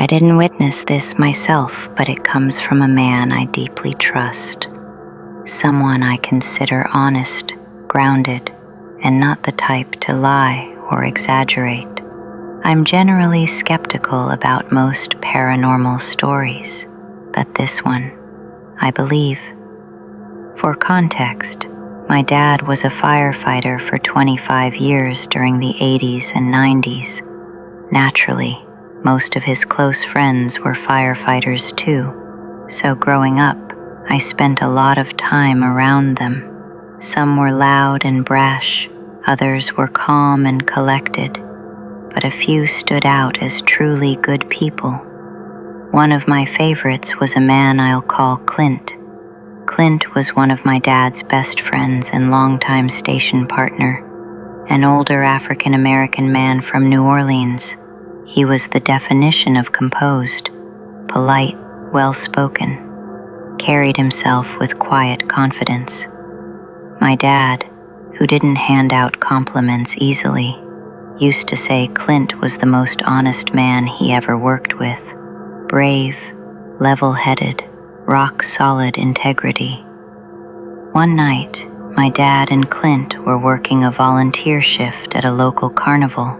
I didn't witness this myself, but it comes from a man I deeply trust. Someone I consider honest, grounded, and not the type to lie or exaggerate. I'm generally skeptical about most paranormal stories, but this one, I believe. For context, my dad was a firefighter for 25 years during the 80s and 90s. Naturally, most of his close friends were firefighters too, so growing up, I spent a lot of time around them. Some were loud and brash, others were calm and collected, but a few stood out as truly good people. One of my favorites was a man I'll call Clint. Clint was one of my dad's best friends and longtime station partner, an older African-American man from New Orleans. He was the definition of composed, polite, well-spoken, carried himself with quiet confidence. My dad, who didn't hand out compliments easily, used to say Clint was the most honest man he ever worked with. Brave, level-headed, rock-solid integrity. One night, my dad and Clint were working a volunteer shift at a local carnival,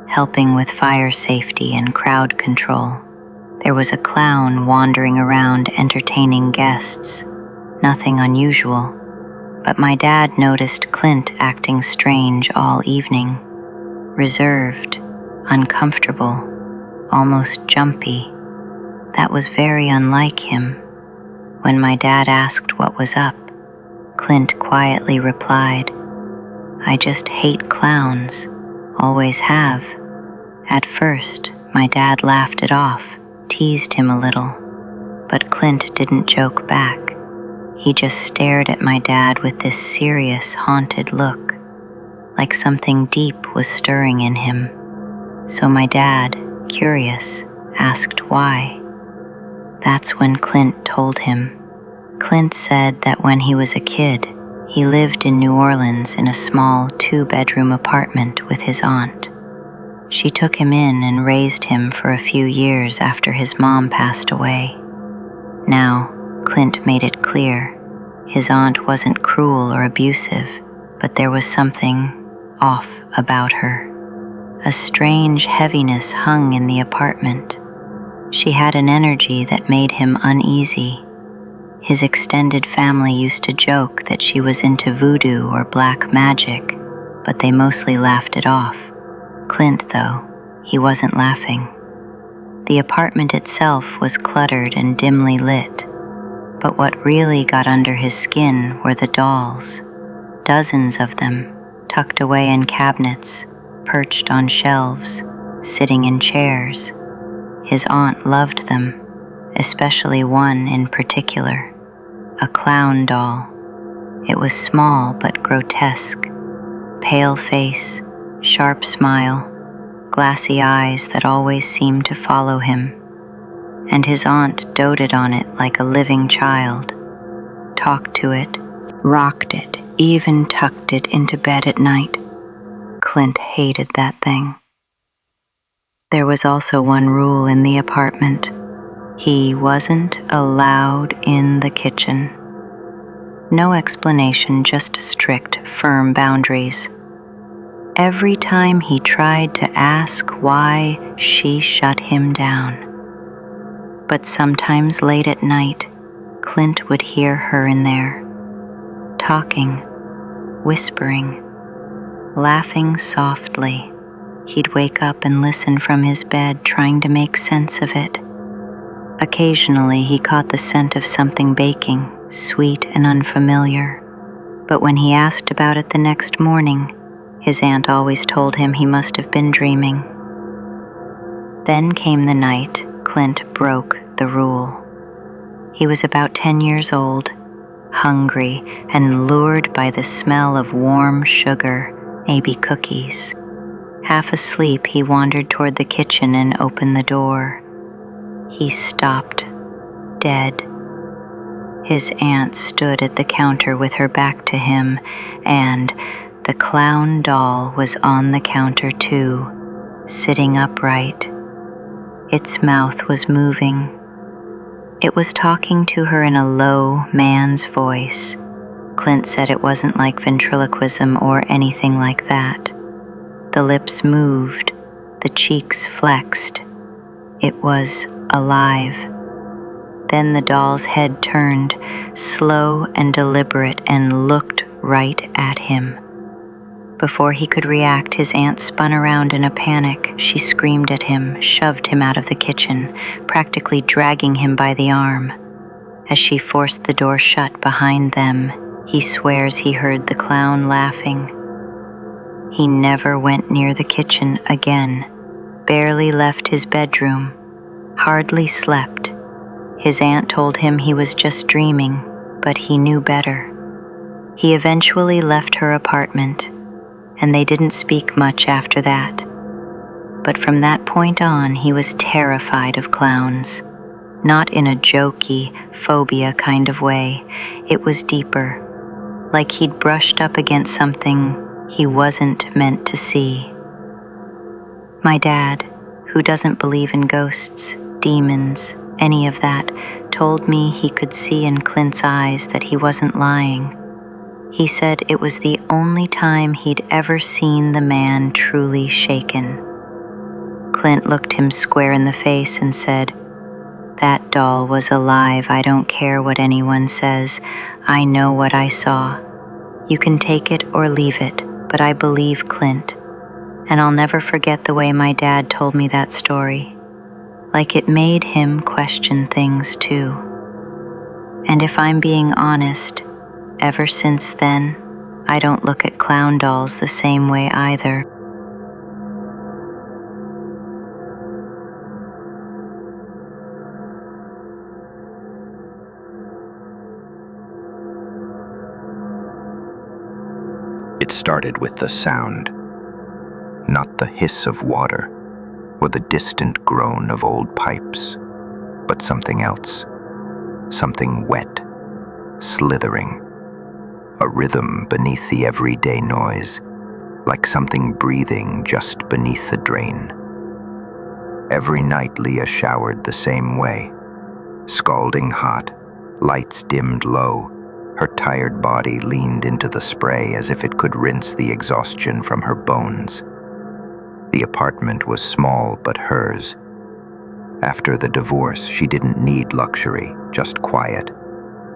helping with fire safety and crowd control. There was a clown wandering around entertaining guests. Nothing unusual, but my dad noticed Clint acting strange all evening. Reserved, uncomfortable, almost jumpy. That was very unlike him. When my dad asked what was up, Clint quietly replied, "I just hate clowns, always have." At first, my dad laughed it off, teased him a little, but Clint didn't joke back. He just stared at my dad with this serious, haunted look, like something deep was stirring in him. So my dad, curious, asked why. That's when Clint told him. Clint said that when he was a kid, he lived in New Orleans in a small 2-bedroom apartment with his aunt. She took him in and raised him for a few years after his mom passed away. Now, Clint made it clear, his aunt wasn't cruel or abusive, but there was something off about her. A strange heaviness hung in the apartment. She had an energy that made him uneasy. His extended family used to joke that she was into voodoo or black magic, but they mostly laughed it off. Clint, though, he wasn't laughing. The apartment itself was cluttered and dimly lit, but what really got under his skin were the dolls. Dozens of them, tucked away in cabinets, perched on shelves, sitting in chairs. His aunt loved them, especially one in particular, a clown doll. It was small but grotesque, pale face, sharp smile, glassy eyes that always seemed to follow him, and his aunt doted on it like a living child, talked to it, rocked it, even tucked it into bed at night. Clint hated that thing. There was also one rule in the apartment. He wasn't allowed in the kitchen. No explanation, just strict, firm boundaries. Every time he tried to ask why, she shut him down. But sometimes late at night, Clint would hear her in there, talking, whispering, laughing softly. He'd wake up and listen from his bed, trying to make sense of it. Occasionally, he caught the scent of something baking, sweet and unfamiliar. But when he asked about it the next morning, his aunt always told him he must have been dreaming. Then came the night Clint broke the rule. He was about 10 years old, hungry and lured by the smell of warm sugar, maybe cookies. Half asleep, he wandered toward the kitchen and opened the door. He stopped, dead. His aunt stood at the counter with her back to him, and the clown doll was on the counter too, sitting upright. Its mouth was moving. It was talking to her in a low man's voice. Clint said it wasn't like ventriloquism or anything like that. The lips moved, the cheeks flexed. It was alive. Then the doll's head turned, slow and deliberate, and looked right at him. Before he could react, his aunt spun around in a panic. She screamed at him, shoved him out of the kitchen, practically dragging him by the arm. As she forced the door shut behind them, he swears he heard the clown laughing. He never went near the kitchen again, barely left his bedroom, hardly slept. His aunt told him he was just dreaming, but he knew better. He eventually left her apartment, and they didn't speak much after that. But from that point on, he was terrified of clowns. Not in a jokey, phobia kind of way. It was deeper, like he'd brushed up against something he wasn't meant to see. My dad, who doesn't believe in ghosts, demons, any of that, told me he could see in Clint's eyes that he wasn't lying. He said it was the only time he'd ever seen the man truly shaken. Clint looked him square in the face and said, "That doll was alive. I don't care what anyone says. I know what I saw. You can take it or leave it, but I believe Clint." And I'll never forget the way my dad told me that story. Like it made him question things too. And if I'm being honest, ever since then, I don't look at clown dolls the same way either. It started with the sound, not the hiss of water or the distant groan of old pipes, but something else, something wet, slithering, a rhythm beneath the everyday noise, like something breathing just beneath the drain. Every night Leah showered the same way, scalding hot, lights dimmed low. Her tired body leaned into the spray as if it could rinse the exhaustion from her bones. The apartment was small but hers. After the divorce, she didn't need luxury, just quiet.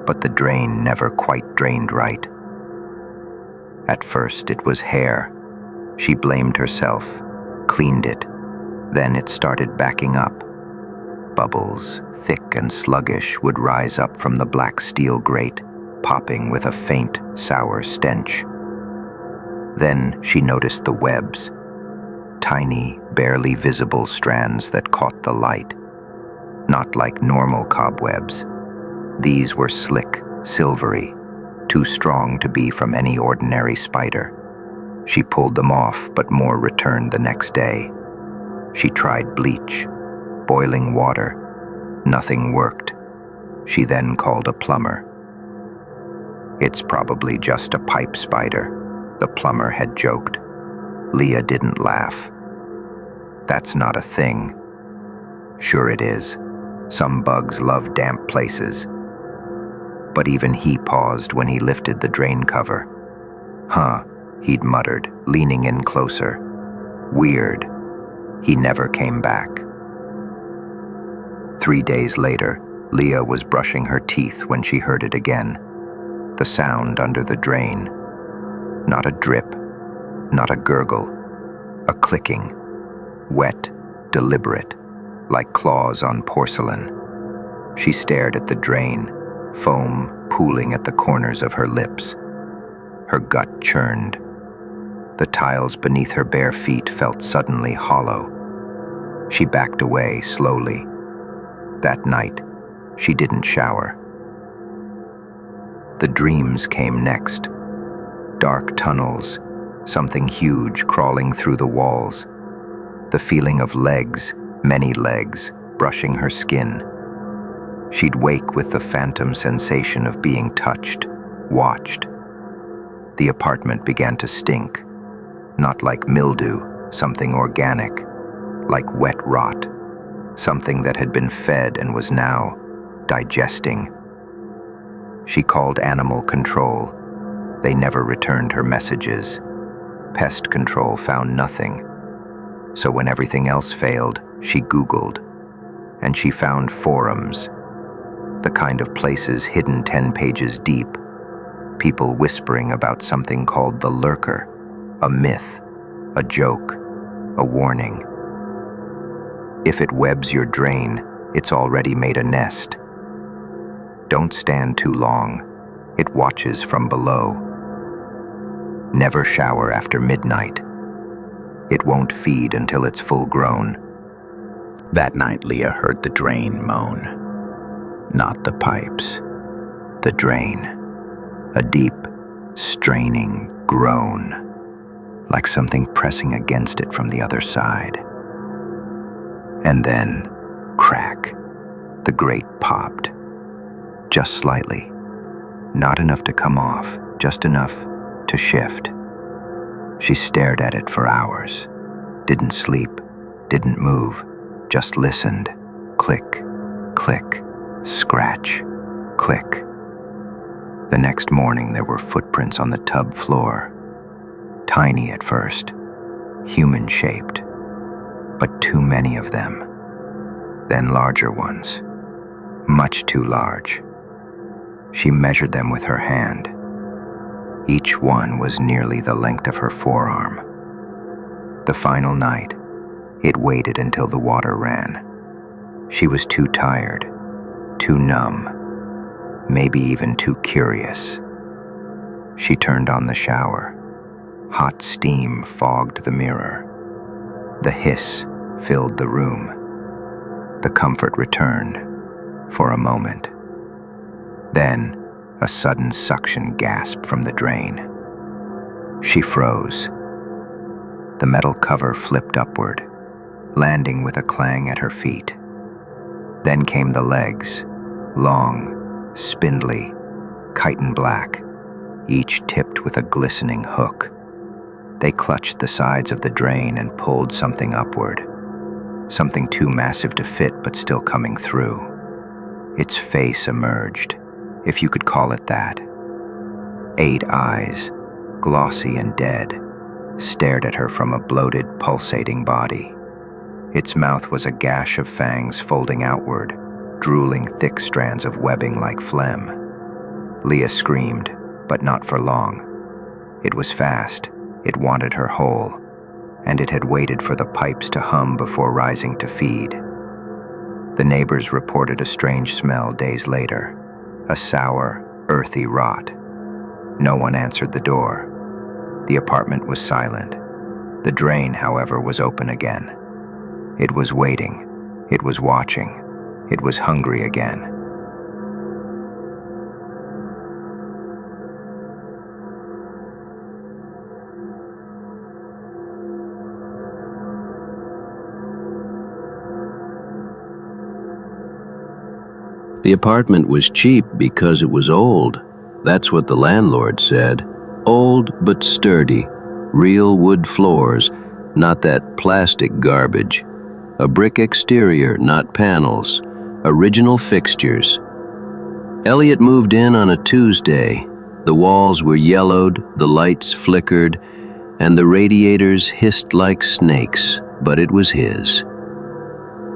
But the drain never quite drained right. At first, it was hair. She blamed herself, cleaned it. Then it started backing up. Bubbles, thick and sluggish, would rise up from the black steel grate, popping with a faint, sour stench. Then she noticed the webs, tiny, barely visible strands that caught the light. Not like normal cobwebs. These were slick, silvery, too strong to be from any ordinary spider. She pulled them off, but more returned the next day. She tried bleach, boiling water. Nothing worked. She then called a plumber. "It's probably just a pipe spider," the plumber had joked. Leah didn't laugh. "That's not a thing." "Sure it is. Some bugs love damp places." But even he paused when he lifted the drain cover. "Huh," he'd muttered, leaning in closer. "Weird." He never came back. 3 days later, Leah was brushing her teeth when she heard it again. The sound under the drain. Not a drip, not a gurgle, a clicking, wet, deliberate, like claws on porcelain. She stared at the drain, foam pooling at the corners of her lips. Her gut churned. The tiles beneath her bare feet felt suddenly hollow. She backed away slowly. That night, she didn't shower. The dreams came next. Dark tunnels, something huge crawling through the walls. The feeling of legs, many legs, brushing her skin. She'd wake with the phantom sensation of being touched, watched. The apartment began to stink. Not like mildew, something organic, like wet rot. something that had been fed and was now digesting. She called animal control. They never returned her messages. Pest control found nothing. So when everything else failed, she Googled, and she found forums, the kind of places hidden 10 pages deep, people whispering about something called the Lurker, a myth, a joke, a warning. If it webs your drain, it's already made a nest. Don't stand too long. It watches from below. Never shower after midnight. It won't feed until it's full grown. That night, Leah heard the drain moan. Not the pipes. The drain. A deep, straining groan, like something pressing against it from the other side. And then, crack, the grate popped. Just slightly. Not enough to come off, just enough to shift. She stared at it for hours. Didn't sleep, didn't move, just listened. Click, click, scratch, click. The next morning there were footprints on the tub floor. Tiny at first, human-shaped, but too many of them. Then larger ones, much too large. She measured them with her hand. Each one was nearly the length of her forearm. The final night, it waited until the water ran. She was too tired, too numb, maybe even too curious. She turned on the shower. Hot steam fogged the mirror. The hiss filled the room. The comfort returned, for a moment. Then, a sudden suction gasp from the drain. She froze. The metal cover flipped upward, landing with a clang at her feet. Then came the legs, long, spindly, chitin black, each tipped with a glistening hook. They clutched the sides of the drain and pulled something upward, something too massive to fit but still coming through. Its face emerged, if you could call it that. 8 eyes, glossy and dead, stared at her from a bloated, pulsating body. Its mouth was a gash of fangs folding outward, drooling thick strands of webbing like phlegm. Leah screamed, but not for long. It was fast, it wanted her whole, and it had waited for the pipes to hum before rising to feed. The neighbors reported a strange smell days later, a sour, earthy rot. No one answered the door. The apartment was silent. The drain, however, was open again. It was waiting. It was watching. It was hungry again. The apartment was cheap because it was old. That's what the landlord said. Old but sturdy. Real wood floors, not that plastic garbage. A brick exterior, not panels. Original fixtures. Elliot moved in on a Tuesday. The walls were yellowed, the lights flickered, and the radiators hissed like snakes, but it was his.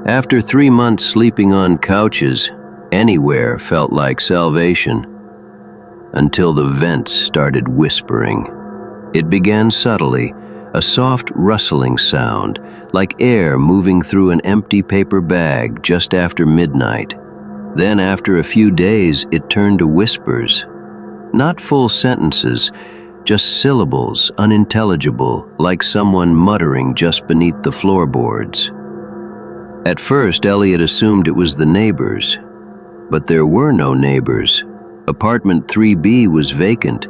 After 3 months sleeping on couches, anywhere felt like salvation, until the vents started whispering. It began subtly, a soft rustling sound, like air moving through an empty paper bag just after midnight. Then after a few days, it turned to whispers. Not full sentences, just syllables, unintelligible, like someone muttering just beneath the floorboards. At first, Elliot assumed it was the neighbors. But there were no neighbors. Apartment 3B was vacant.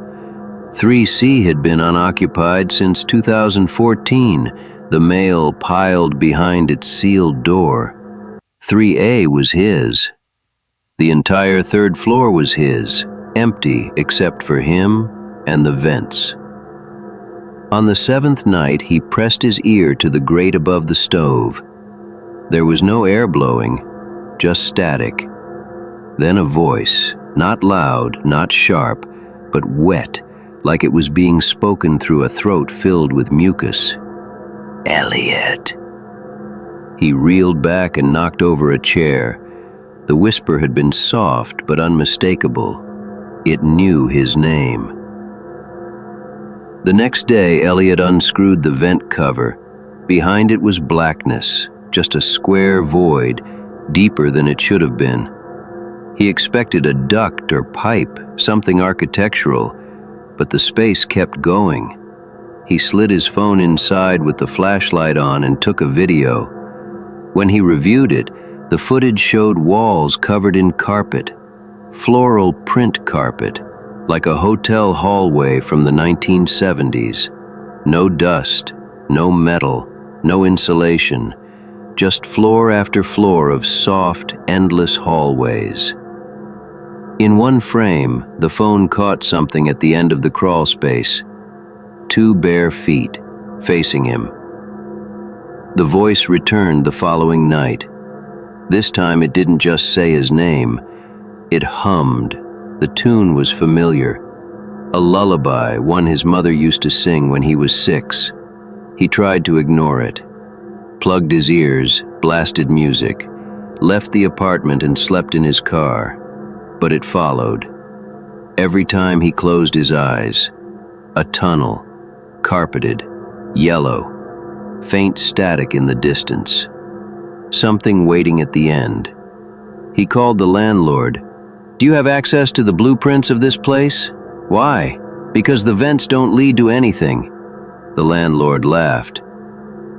3C had been unoccupied since 2014, the mail piled behind its sealed door. 3A was his. The entire 3rd floor was his, empty except for him and the vents. On the 7th night, he pressed his ear to the grate above the stove. There was no air blowing, just static. Then a voice, not loud, not sharp, but wet, like it was being spoken through a throat filled with mucus. "Elliot." He reeled back and knocked over a chair. The whisper had been soft but unmistakable. It knew his name. The next day, Elliot unscrewed the vent cover. Behind it was blackness, just a square void, deeper than it should have been. He expected a duct or pipe, something architectural, but the space kept going. He slid his phone inside with the flashlight on and took a video. When he reviewed it, the footage showed walls covered in carpet, floral print carpet, like a hotel hallway from the 1970s. No dust, no metal, no insulation, just floor after floor of soft, endless hallways. In one frame, the phone caught something at the end of the crawl space. 2 bare feet, facing him. The voice returned the following night. This time it didn't just say his name, it hummed. The tune was familiar. A lullaby, one his mother used to sing when he was 6. He tried to ignore it. Plugged his ears, blasted music, left the apartment and slept in his car. But it followed. Every time he closed his eyes, a tunnel, carpeted, yellow, faint static in the distance. Something waiting at the end. He called the landlord. "Do you have access to the blueprints of this place?" "Why?" "Because the vents don't lead to anything." The landlord laughed.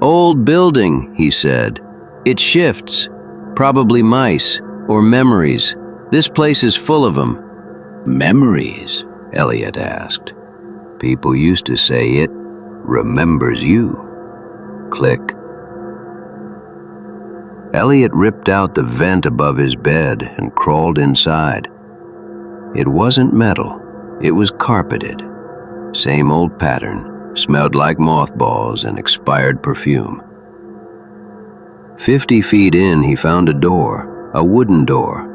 "Old building," he said. "It shifts. Probably mice or memories. This place is full of them." "Memories?" Elliot asked. "People used to say it remembers you." Click. Elliot ripped out the vent above his bed and crawled inside. It wasn't metal, it was carpeted. Same old pattern, smelled like mothballs and expired perfume. 50 feet in, he found a door, a wooden door.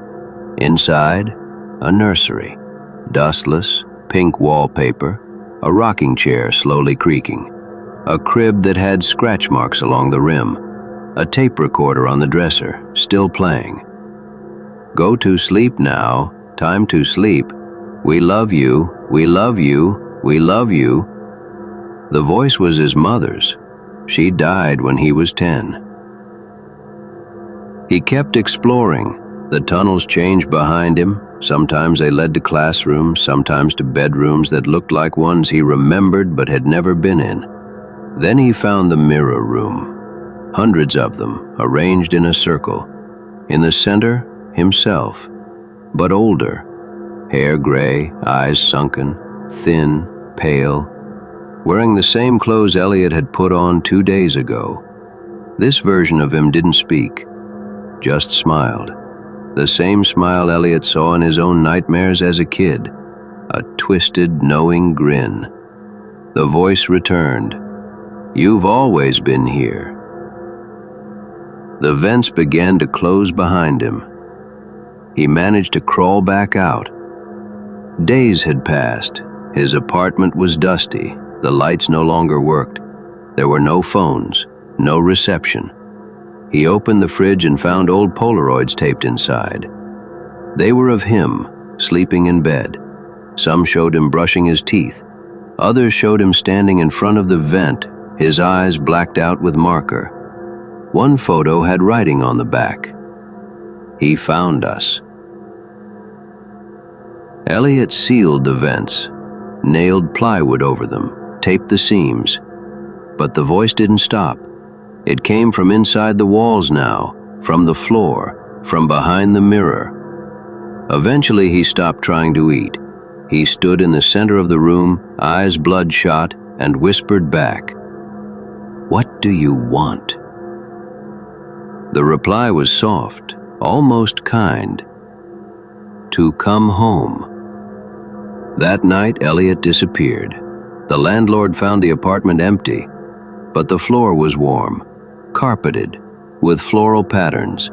Inside, a nursery, dustless, pink wallpaper, a rocking chair slowly creaking, a crib that had scratch marks along the rim, a tape recorder on the dresser, still playing. "Go to sleep now, time to sleep. We love you, we love you, we love you." The voice was his mother's. She died when he was 10. He kept exploring. The tunnels changed behind him. Sometimes they led to classrooms, sometimes to bedrooms that looked like ones he remembered but had never been in. Then he found the mirror room. Hundreds of them, arranged in a circle. In the center, himself, but older. Hair gray, eyes sunken, thin, pale, wearing the same clothes Elliot had put on 2 days ago. This version of him didn't speak, just smiled. The same smile Elliot saw in his own nightmares as a kid, a twisted, knowing grin. The voice returned. "You've always been here." The vents began to close behind him. He managed to crawl back out. Days had passed. His apartment was dusty. The lights no longer worked. There were no phones, no reception. He opened the fridge and found old Polaroids taped inside. They were of him, sleeping in bed. Some showed him brushing his teeth. Others showed him standing in front of the vent, his eyes blacked out with marker. One photo had writing on the back. "He found us." Elliot sealed the vents, nailed plywood over them, taped the seams. But the voice didn't stop. It came from inside the walls now, from the floor, from behind the mirror. Eventually he stopped trying to eat. He stood in the center of the room, eyes bloodshot, and whispered back, "What do you want?" The reply was soft, almost kind. "To come home." That night, Elliot disappeared. The landlord found the apartment empty, but the floor was warm, carpeted, with floral patterns,